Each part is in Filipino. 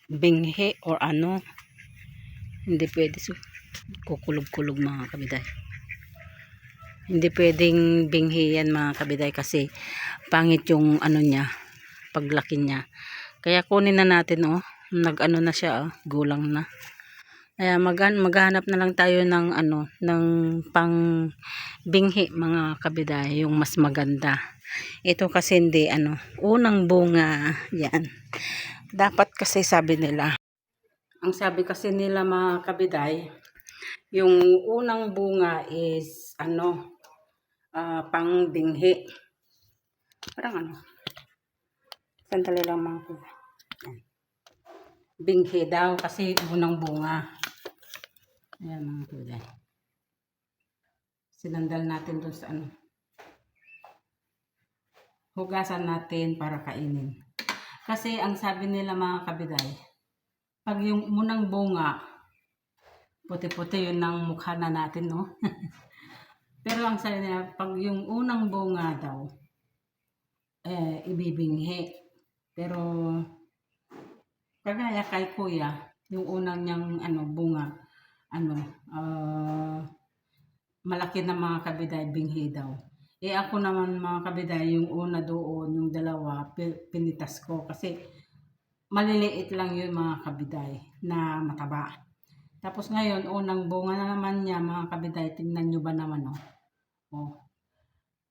Binghi or ano. Hindi pwede. Kukulog-kulog mga kabiday. Hindi pwedeng binghi yan mga kabiday kasi pangit yung ano niya, paglaki niya. Kaya kunin na natin oh. Nag-ano na siya oh, gulang na. Kaya maghanap na lang tayo ng ano, ng pang binghi mga kabiday, yung mas maganda. Ito kasi hindi ano, unang bunga yan. Dapat kasi sabi nila, ang sabi kasi nila mga kabiday, yung unang bunga is ano, pang binghi. Parang ano, sandali lang mga kabiday. Binghi daw kasi unang bunga. Ayan mga kabiday. Sinandal natin dun sa ano. Hugasan natin para kainin. Kasi ang sabi nila mga kabiday, pag yung munang bunga, puti-puti yun ang mukha na natin, no? Pero ang sabi nila, pag yung unang bunga daw, ibibinghi. Pero, kagaya kay kuya, yung unang niyang ano, bunga, ano, malaki na mga kabiday, binghi daw. Ako naman mga kabiday, yung una doon, yung dalawa, pinitas ko. Kasi maliliit lang yun mga kabiday na mataba. Tapos ngayon, unang bunga na naman niya mga kabiday, tingnan nyo ba naman oh. Oh.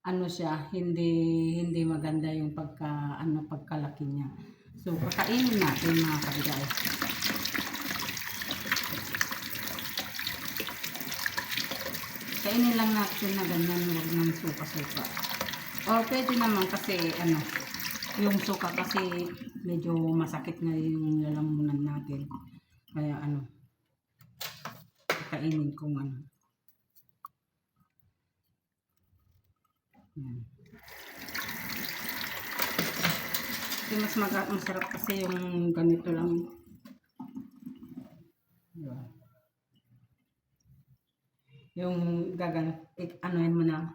Ano siya, hindi maganda yung pagkalaki niya. So, kakainin natin mga kabiday. Kainin lang natin na ganyan, huwag ng suka-suka. O pwede naman kasi ano, yung suka kasi medyo masakit na yung lalamunan natin. Kaya ano, kainin kong ano. Yan. Kasi mas masarap kasi yung ganito lang. Yan. Yung ano yun mo na.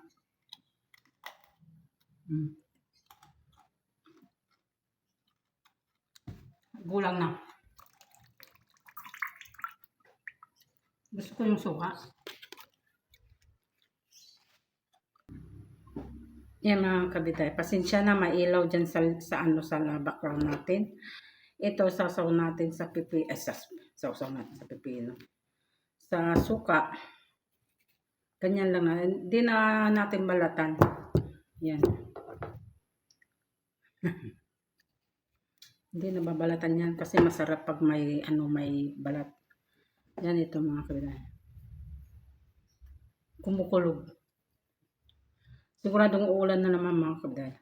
Gulang na. Gusto ko yung suka. Yan mga kabiday. Pasensya na mailaw dyan sa background natin. Ito sasaw natin sa sasaw natin sa pipino. Sa suka. Ganyan lang na. Hindi na natin balatan. Yan. Hindi na babalatan yan kasi masarap pag may may balat. Yan ito mga kabiday. Kumukulog. Siguradong uulan na naman mga kabiday.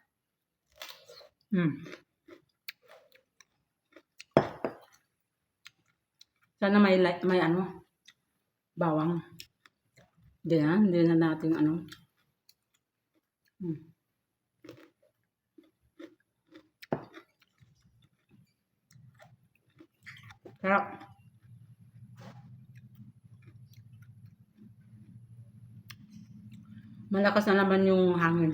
Sana may ano, bawang. Hindi na natin ano. Sarap. Malakas na naman yung hangin.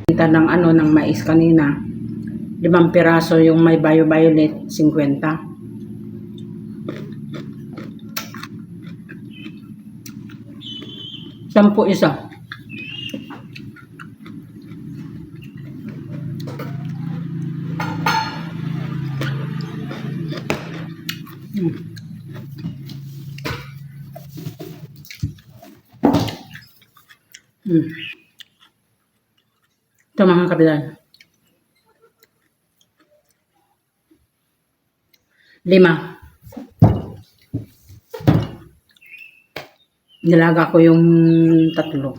Ng ano ng mais kanina. 5 piraso yung may violet, 50. Sampu isa. Ito mga kabilang. 5. Nilaga ko yung 3.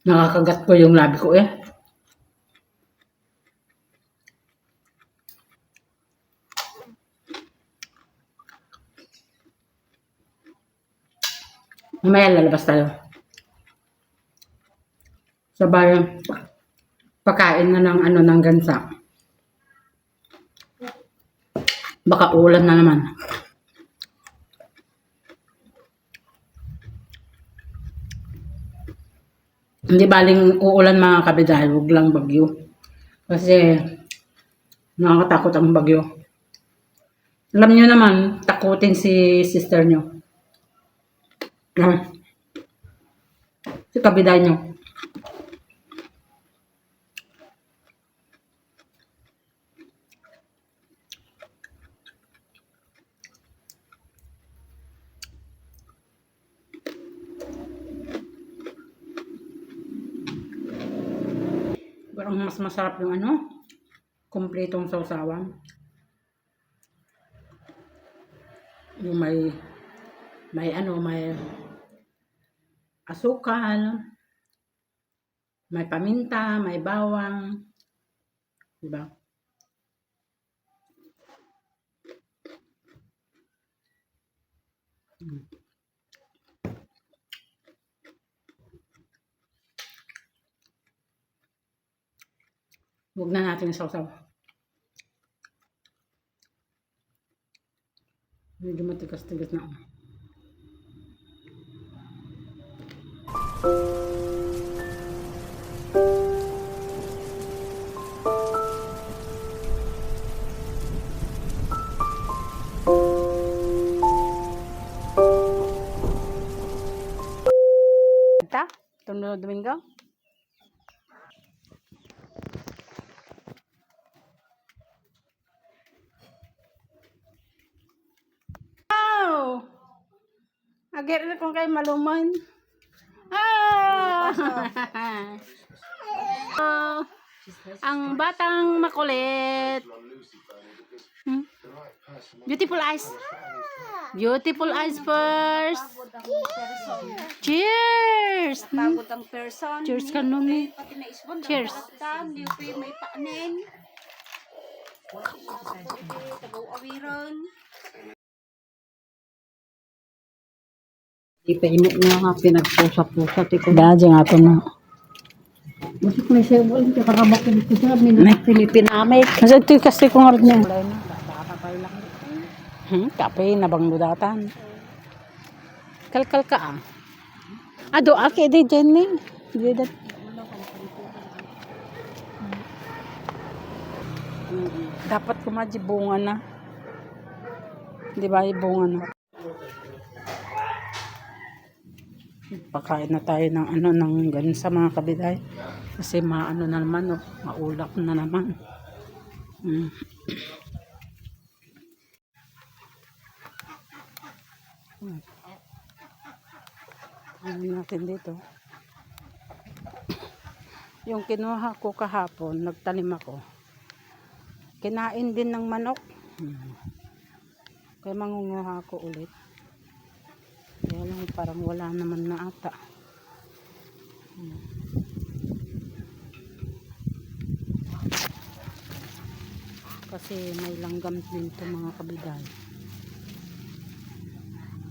Nakakagat ko yung labi ko eh. Mamaya lalabas tayo. Sabay pagkain na ng ng gansa. Baka ulan na naman. Hindi baling uulan mga kabiday, huwag lang bagyo. Kasi nakakatakot ang bagyo. Alam nyo naman, takutin si sister nyo. Si kabiday nyo. Parang mas masarap yung ano, kumpletong sausawan. Yung may asukal, may paminta, may bawang, diba? Huwag na natin sausaw. Medyo matigas-tigas na. Ita, Tondo Domingo. Wow! Agad na kung kayo maluman. Ah! Ang batang makulit. Beautiful eyes. Beautiful eyes first. Cheers! Pagod ang person. Cheers ka nun eh. Pati na isbon. Cheers. Liupi may paanin. Tagaw-awiron. Di pa imo nga nga pinagpusa-pusa ti ko. Dadya nga ito na. Masuk may siya mo ito kakamakil ko siya may Pilipinamit. Kasi ito kasi kung nga niya. Kapay nabang budatan. Kalkal ka ah. Ado ake di Jenny. Dapat kumadji bunga na. Di ba bunga na. Pakain na tayo ng ano ng ganun sa mga kabiday. Kasi maano na naman, oh, maulap na naman. Ano natin dito? Yung kinuha ko kahapon, nagtanim ako. Kinain din ng manok. Kaya mangunguha ko ulit. Kaya lang parang wala naman na ata. Kasi may langgam din ito mga kabiday.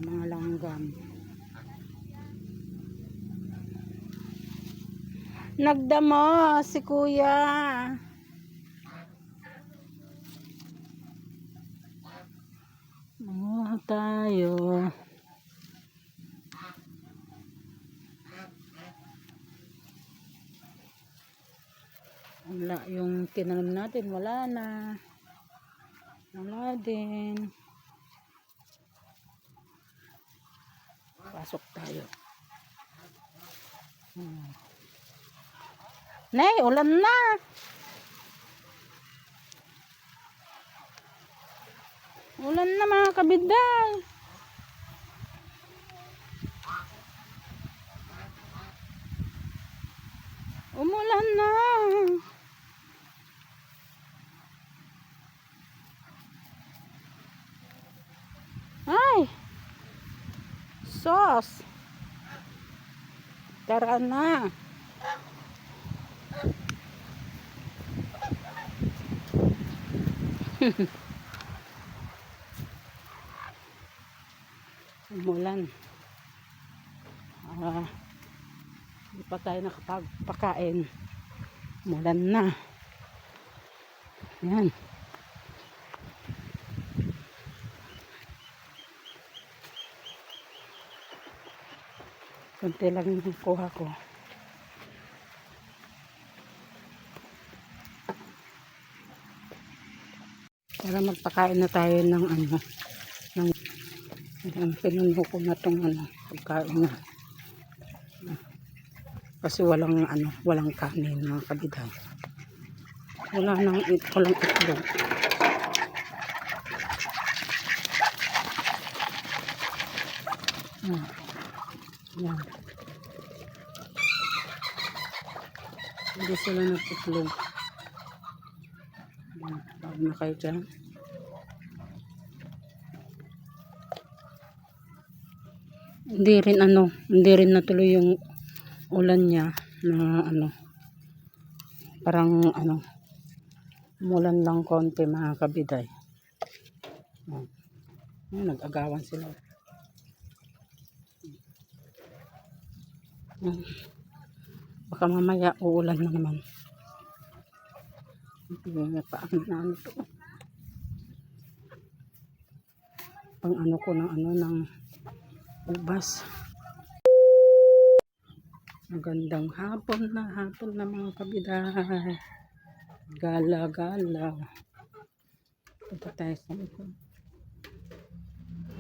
Mga langgam. Nagdamo si kuya. Tayo. Wala yung tinanim natin, wala na. Wala din. Pasok tayo. Nay, ulan na. Ulan na mga kabiday. Umulan na. Ay. Sos. Tara na. Umulan. Hindi pa tayo nakapagpakain. Umulan na. Yan. Kunti lang yung kuha ko. Para magpakain na tayo ng ano, ng pinuno ko na tong ano, pagkain na. Kasi walang ano, walang kanin mga kabiday. Walang itlog. Yan. Hindi sila nag-itlog. Tawag na kayo dyan. Hindi rin natuloy yung ulan niya na ano, parang ano, umulan lang konti mga kabiday. Nag-agawan sila. Baka mamaya uulan na naman. Paano na ano to? Pang ano ko ng ano ng ubas. Magandang hapon na mga kabiday. Gala. Punta tayo sa likod.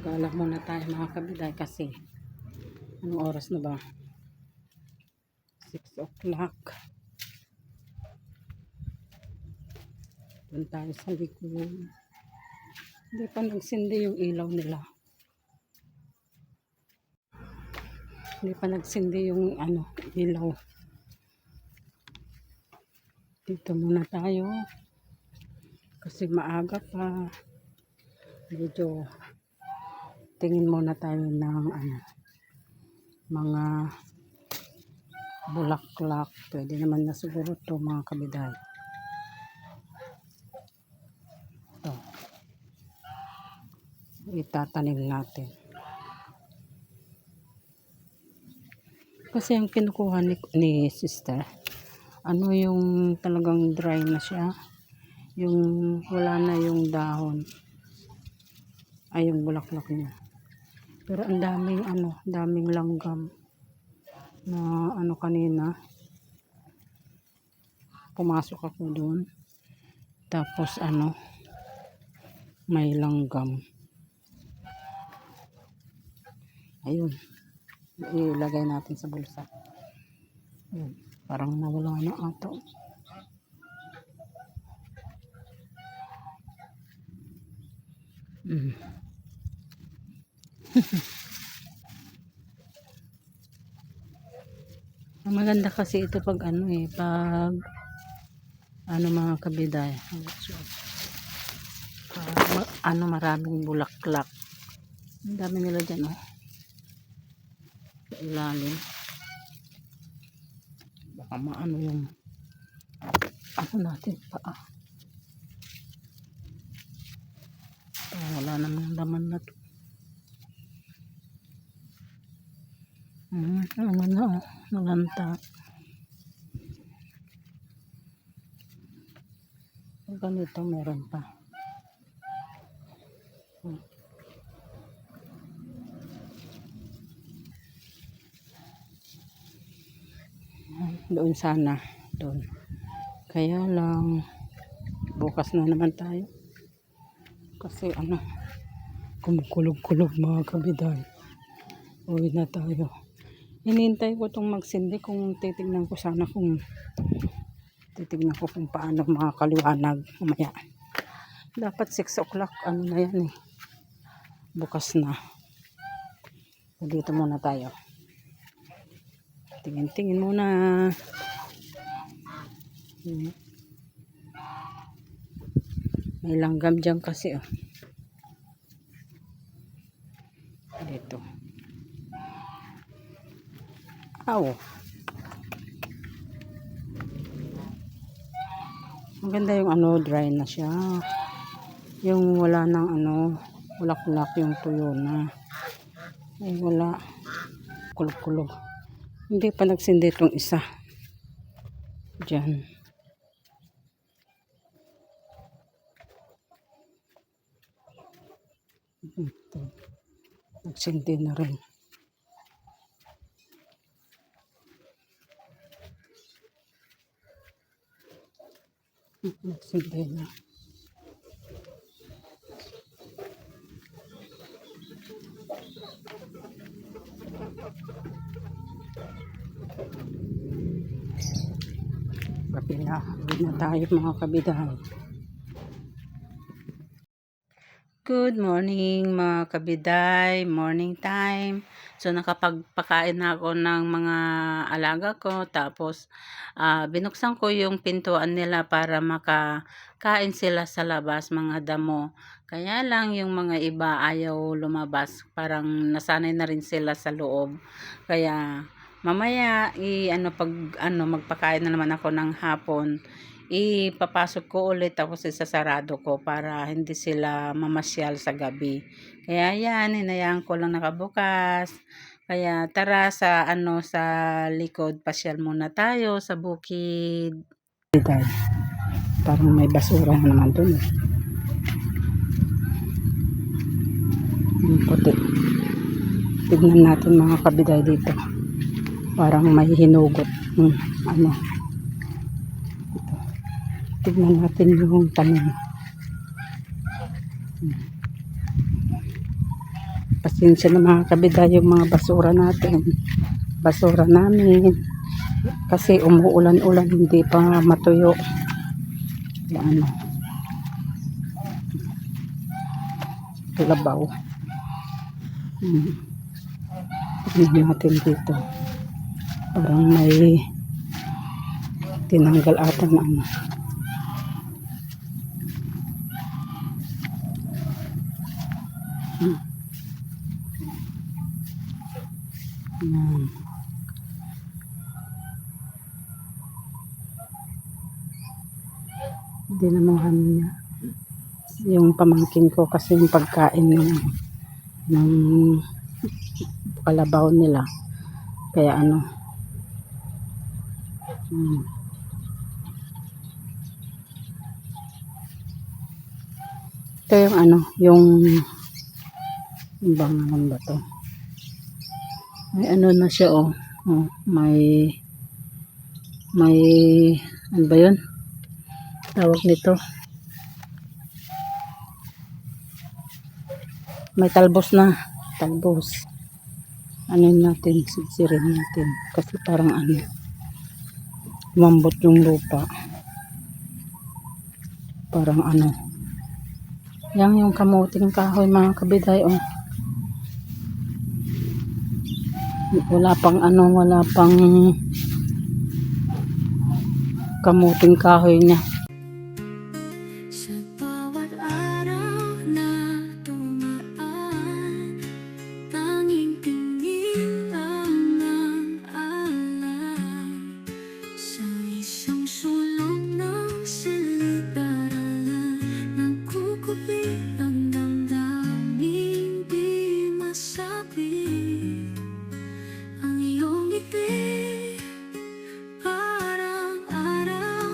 Gala muna tayo mga kabiday kasi anong oras na ba? 6 o'clock. Doon tayo sa likod. Hindi pa nagsindi yung ilaw nila. Hindi pa nagsindi yung ano, ilaw. Dito muna tayo. Kasi maaga pa. Medyo tingin muna tayo ng ano, mga bulaklak. Pwede naman na siguro to mga kabiday. Ito. Itatanim natin. Kasi ang kinukuha ni sister, ano yung talagang dry na siya. Yung wala na yung dahon. Ay yung bulaklak niya. Pero ang daming ano, daming langgam na ano kanina. Pumasok ako doon. Tapos ano, may langgam. Ayun. Ilagay natin sa bulsa. Ayun. Parang nawala na ata. Maganda kasi ito pag ano pag ano mga kabiday. Ano maraming bulaklak. Ang dami nila dyan sa ilalim. Baka maano yung ano natin pa wala namang laman na to. Ano na nalanta. Ganito meron pa. Doon sana. Doon. Kaya lang bukas na naman tayo. Kasi ano, kumukulog-kulog mga kabiday. Uwi na tayo. Hinihintay ko itong magsindi kung titignan ko sana kung paano makakaliwanag mamaya. Dapat 6 o'clock ano na yan bukas na. Dito muna tayo. Tingin-tingin muna. May langgam dyan kasi dito. Aw. Maganda yung ano, dry na siya. Yung wala nang ano, bulaklak yung tuyo na. Ay wala. Kulog-kulog. Hindi pa nagsindi itong isa. Diyan. Ito. Nagsindi na rin. Nagsindi na. Pinahawid na tayo mga kabiday. Good morning mga kabiday, morning time. So nakapagpakain na ako ng mga alaga ko, tapos binuksan ko yung pintuan nila para makakain sila sa labas, mga damo. Kaya lang yung mga iba ayaw lumabas, parang nasanay na rin sila sa loob. Kaya mamaya magpakain na naman ako ng hapon, ipapasok ko ulit tapos isasarado ko para hindi sila mamasyal sa gabi. Kaya yan, hinayaan ko lang nakabukas. Kaya tara sa sa likod, pasyal muna tayo sa bukid. Parang may basura na naman dun. Yung puti. Tignan natin mga kabiday dito. Parang may hinugot. Tignan natin yung tanim. Pasensya na mga kabiday yung mga basura natin. Basura namin. Kasi umuulan-ulan, hindi pa matuyo. Labaw. Tignan natin dito. Parang may tinanggal ata na Yan. Dinamuhan niya yung pamangkin ko kasi yung pagkain ng kalabaw nila. Kaya ito yung bang ba to? May na siya may ano ba yun? Tawag nito. May talbos na. Talbos. Natin, sisirin natin. Kasi parang lumambot yung lupa. Parang yan yung kamuting kahoy mga kabiday. Wala pang kamuting kahoy niya. Sa bawat araw na dumaan, tanging tingin lang ang alam. Sa isang sulok ng silid-aralan, nagkukupi ang damdaming di masabi. Ang iyong ngiti, parang araw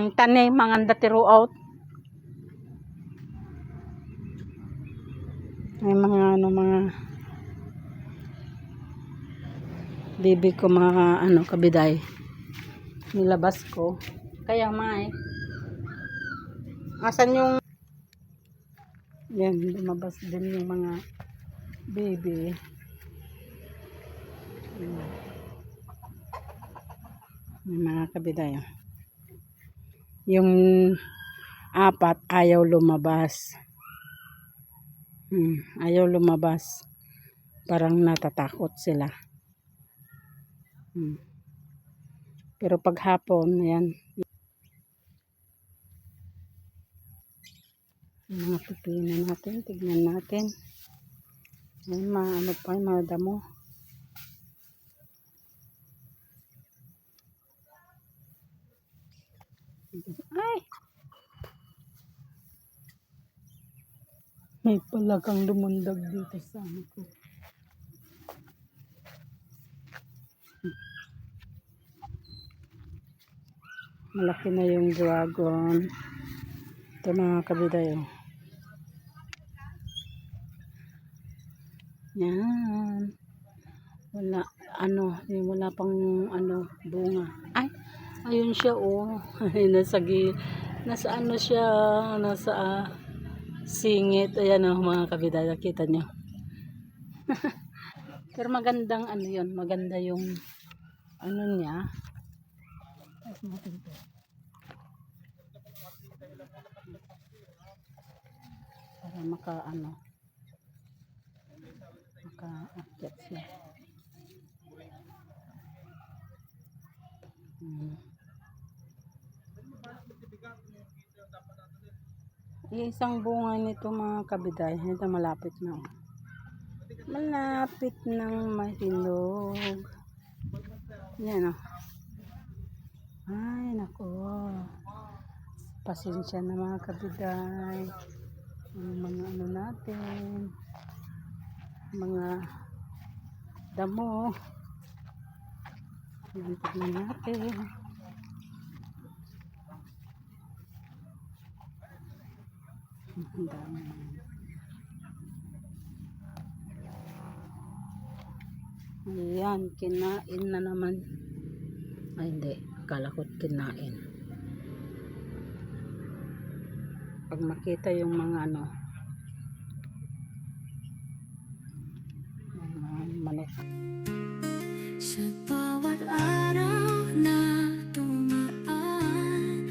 Ang tanim, mga tiruot. May mga mga bibi ko mga kabiday. Nilabas ko. Kaya asan yung yan, lumabas din yung mga baby. Yung mga kabiday. Yung 4 ayaw lumabas. Ayaw lumabas. Parang natatakot sila. Pero pag hapon, yan. Yung mga pipino natin, tignan natin. Yan, pa, mga damo. Ay! May palakang lumundag dito sa ko. Malaki na yung dragon. Ito mga kabiday. Yan. Wala, wala pang bunga. Ay, ayun siya nasa siya, nasa singit. Ayan mga kabiday, nakita nyo. Pero magandang yun, maganda yung niya. Para maka-akyat siya. Isang bunga nito mga kabiday, ito malapit na. Malapit nang mahinog. Yan Ay, nako. Pasensya na mga kabiday. Yung mga natin. Mga damo. Yan, tignan natin. Ang dami. Ayan, kinain na naman. Ay, hindi. Akala ko kinain. Pag makita yung mga manok. Sa bawat araw na dumaan,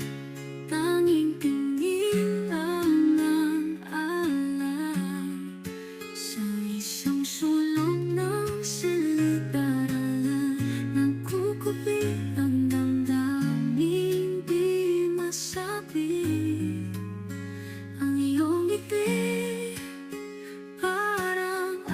tanging tingin lang ang alam. Sa isang sulok ng silid-aralan, nagkukupi ang damdaming di masabi. Ang iyong ngiti parang